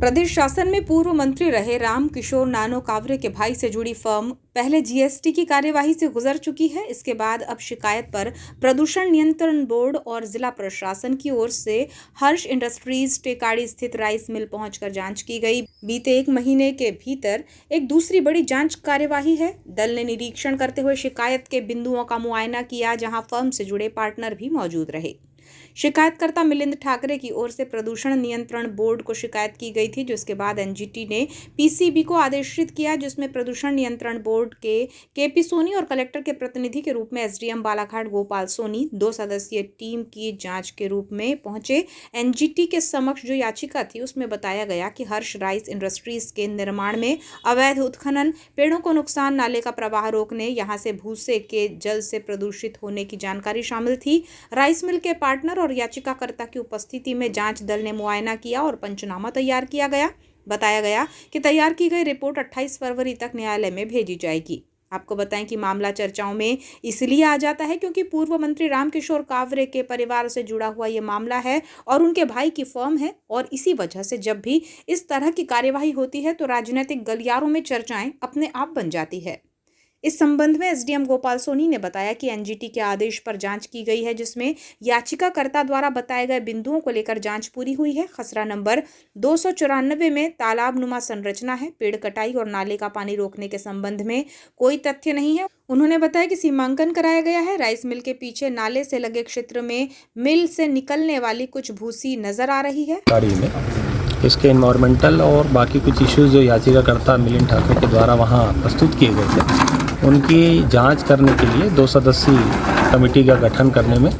प्रदेश शासन में पूर्व मंत्री रहे राम किशोर नानो कावरे के भाई से जुड़ी फर्म पहले जीएसटी की कार्यवाही से गुजर चुकी है। इसके बाद अब शिकायत पर प्रदूषण नियंत्रण बोर्ड और जिला प्रशासन की ओर से हर्ष इंडस्ट्रीज टेकाड़ी स्थित राइस मिल पहुंचकर जांच की गई। बीते 1 महीने के भीतर एक दूसरी बड़ी जांच कार्यवाही है। दल ने निरीक्षण करते हुए शिकायत के बिंदुओं का मुआयना किया, जहां फर्म से जुड़े पार्टनर भी मौजूद रहे। शिकायतकर्ता मिलिंद ठाकरे की ओर से प्रदूषण नियंत्रण बोर्ड को शिकायत की गई थी, जिसके बाद एनजीटी ने पीसीबी को आदेशित किया, जिसमें प्रदूषण नियंत्रण बोर्ड के केपी सोनी और कलेक्टर के प्रतिनिधि के रूप में एसडीएम बालाघाट गोपाल सोनी 2 सदस्यीय टीम की जांच के रूप में पहुंचे। एनजीटी के समक्ष जो याचिका थी उसमें बताया गया कि हर्ष राइस इंडस्ट्रीज के निर्माण में अवैध उत्खनन, पेड़ों को नुकसान, नाले का प्रवाह रोकने, यहां से भूसे के जल से प्रदूषित होने की जानकारी शामिल थी। राइस मिल के पार्टनर और याचिकाकर्ता की उपस्थिति में जांच दल ने मुआयना किया और पंचनामा तैयार किया गया। बताया गया कि तैयार की गई रिपोर्ट 28 फरवरी तक न्यायालय में भेजी जाएगी। आपको बताएं कि मामला चर्चाओं में इसलिए आ जाता है क्योंकि पूर्व मंत्री रामकिशोर कावरे के परिवार से जुड़ा हुआ ये मामला है और उनके भाई की फर्म है, और इसी वजह से जब भी इस तरह की कार्यवाही होती है तो राजनीतिक गलियारों में चर्चाएं अपने आप बन जाती है। इस संबंध में एसडीएम गोपाल सोनी ने बताया कि एनजीटी के आदेश पर जांच की गई है, जिसमें याचिकाकर्ता द्वारा बताए गए बिंदुओं को लेकर जांच पूरी हुई है। खसरा नंबर 294 में तालाब नुमा संरचना है। पेड़ कटाई और नाले का पानी रोकने के संबंध में कोई तथ्य नहीं है। उन्होंने बताया कि सीमांकन कराया गया है। राइस मिल के पीछे नाले से लगे क्षेत्र में मिल से निकलने वाली कुछ भूसी नजर आ रही है। इसके एनवायरमेंटल और बाकी कुछ इश्यूज जो याचिकाकर्ता मिलिंद ठाकरे के द्वारा वहाँ प्रस्तुत किए गए थे, उनकी जांच करने के लिए 2 सदस्यीय कमेटी का गठन करने में,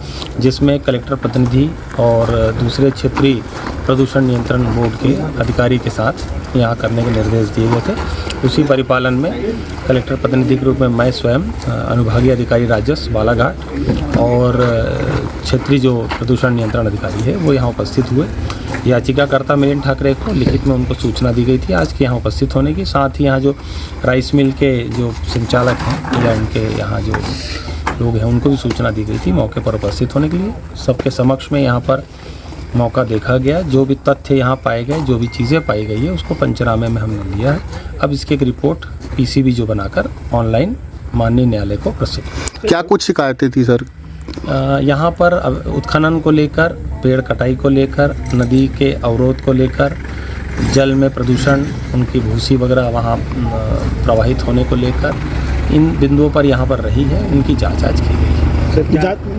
जिसमें कलेक्टर प्रतिनिधि और दूसरे क्षेत्रीय प्रदूषण नियंत्रण बोर्ड के अधिकारी के साथ यहाँ करने के निर्देश दिए गए थे। उसी परिपालन में कलेक्टर प्रतिनिधि के रूप में मैं स्वयं, अनुभागीय अधिकारी राजस्व बालाघाट और क्षेत्रीय जो प्रदूषण नियंत्रण अधिकारी है वो यहाँ उपस्थित हुए। याचिकाकर्ता मिलिंद ठाकरे को लिखित में उनको सूचना दी गई थी आज के यहाँ उपस्थित होने की। साथ ही यहाँ जो राइस मिल के जो संचालक हैं या उनके यहाँ जो लोग हैं उनको भी सूचना दी गई थी मौके पर उपस्थित होने के लिए। सबके समक्ष में यहाँ पर मौका देखा गया। जो भी तथ्य यहाँ पाए गए, जो भी चीज़ें पाई गई है, उसको पंचनामे में हमने लिया है। अब इसकी एक रिपोर्ट पीसीबी जो बनाकर ऑनलाइन माननीय न्यायालय को प्रस्तुत। क्या कुछ शिकायतें थी सर? यहाँ पर उत्खनन को लेकर, पेड़ कटाई को लेकर, नदी के अवरोध को लेकर, जल में प्रदूषण, उनकी भूसी वगैरह वहाँ प्रवाहित होने को लेकर, इन बिंदुओं पर यहाँ पर रही है। उनकी जांच आज की गई है।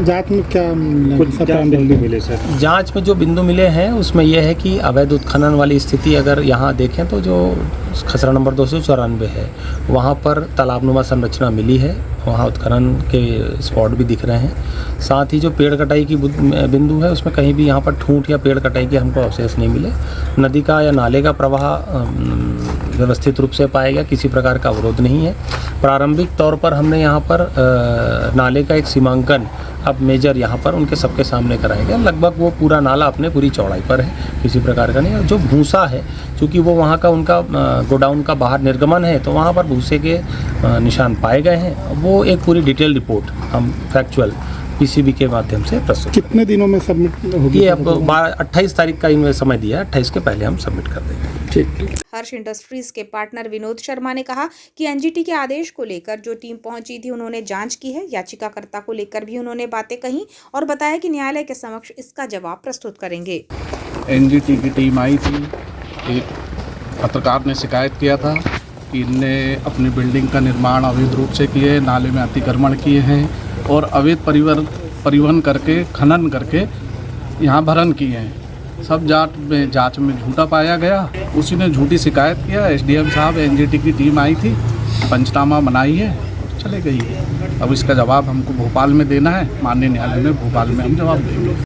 जांच में क्या बिंदु मिले सर? जांच में जो बिंदु मिले हैं उसमें यह है कि अवैध उत्खनन वाली स्थिति अगर यहाँ देखें तो जो खसरा नंबर 294 है वहाँ पर तालाबनुमा संरचना मिली है। वहाँ उत्खनन के स्पॉट भी दिख रहे हैं। साथ ही जो पेड़ कटाई की बिंदु है उसमें कहीं भी यहाँ पर ठूंठ या पेड़ कटाई के हमको अवशेष नहीं मिले। नदी का या नाले का प्रवाह व्यवस्थित रूप से पाया गया, किसी प्रकार का अवरोध नहीं है। प्रारंभिक तौर पर हमने यहाँ पर नाले का एक सीमांकन अब मेजर यहाँ पर उनके सबके सामने कराया गया। लगभग वो पूरा नाला अपने पूरी चौड़ाई पर है, किसी प्रकार का नहीं। और जो भूसा है, चूँकि वो वहाँ का उनका गोडाउन का बाहर निर्गमन है, तो वहाँ पर भूसे के निशान पाए गए हैं। वो एक पूरी डिटेल रिपोर्ट हम फैक्चुअल पीसीबी के माध्यम से प्रस्तुत। कितने दिनों में सबमिट होगी? ये अब 28 तारीख का इनमें समय दिया है, 28 के पहले हम सबमिट कर देंगे। ठीक। हर्ष इंडस्ट्रीज के पार्टनर विनोद शर्मा ने कहा कि एनजीटी के आदेश को लेकर जो टीम पहुंची थी उन्होंने जांच की है। याचिकाकर्ता को लेकर भी उन्होंने बातें कही और बताया कि न्यायालय के समक्ष इसका जवाब प्रस्तुत करेंगे। एनजीटी की टीम आई थी। एक पत्रकार ने शिकायत किया था कि इनने अपनी बिल्डिंग का निर्माण अवैध रूप से किए है, नाले में अतिक्रमण किए हैं और अवैध परिवहन करके, खनन करके यहाँ भरण किए हैं। सब जांच में झूठा पाया गया। उसी ने झूठी शिकायत किया। एसडीएम साहब, एनजीटी की टीम आई थी, पंचनामा बनाई है, चले गई है। अब इसका जवाब हमको भोपाल में देना है। माननीय न्यायालय में भोपाल में हम जवाब देंगे।